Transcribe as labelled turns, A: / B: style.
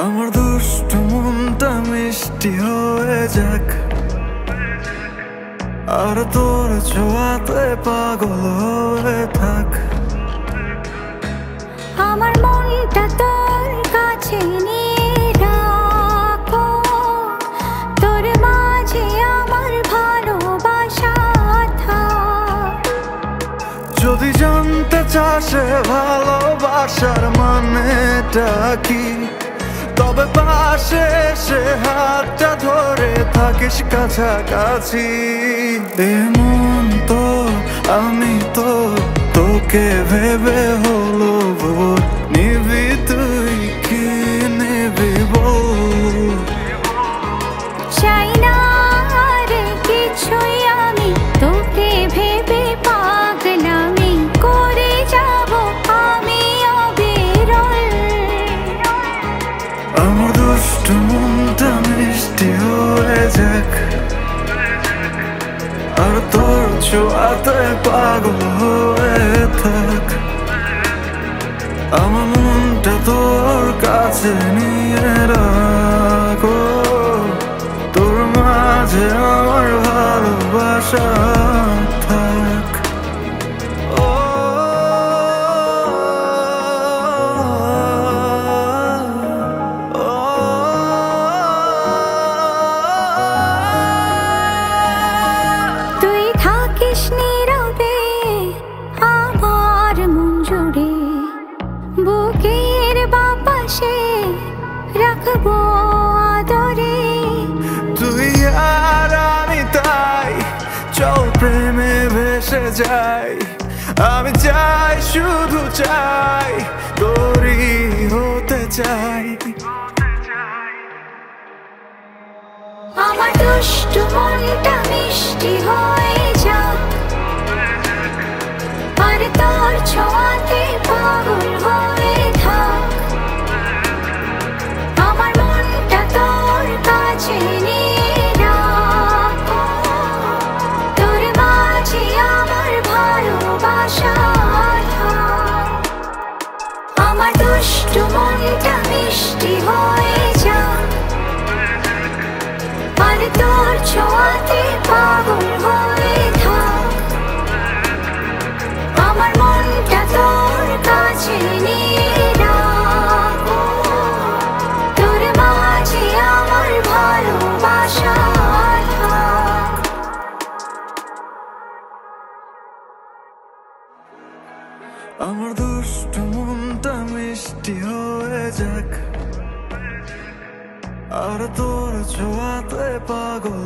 A: আমার দুষ্টু মনটা মিষ্টি হয়ে যাক, আর তোর ছোঁয়াতে পাগল হয়ে থাক।
B: আমার মনটা তোর কাছে নিয়ে রাখো, তোর মাঝে আমার ভালোবাসা থাক।
A: যদি জানতে চাস ভালোবাসার মানেটা কি, তবে পাশে এসে হাতটা ধরে থাকিস কাছাকাছি। এমন তো আমি তো তোকে ভেবে হলো ভোর, নিবি তুই কি নিবি বল।
B: চাই না রে কিছুই আমি, তোকে ভেবে পাগলামি করে যাব আমি অবিরল।
A: আমার দুষ্টু মনটা মিষ্টি হয়ে যাক, আর তোর ছোঁয়াতে পাগল হয়ে থাক। আমার মনটা তোর কাছে নিয়ে রাখো, তোর মাঝে আমার ভালোবাসা থাক।
B: তুই থাকিস নীরবে আমার মন জুড়ে, বুকের বাপাশে রাখবো আদরে।
A: তুই আর আমি তাই চল প্রেমে ভেসে যাই, আমি চাই শুধু চাই তোরই হতে চাই।
B: আমার দুষ্টু মনটা মিষ্টি হয়ে যাক, আর তোর ছোঁয়াতে পাগল হয়ে থাক। আমার মনটা তোর কাছে নিয়ে রাখো, তোর মাঝে আমার ভালোবাসা থাক। আমার দুষ্টু মনটা মিষ্টি হয়ে যাক, আর তোর ছোঁয়াতে পাগল হয়ে থাক। আমার মনটা তোর কাছে নিয়ে রাখো, তোর মাঝে আমার ভালোবাসা থাক।
A: আমার দুষ্টু মনটা মিষ্টি হয়ে যাক, আর তোর ছোঁয়াতে পাগল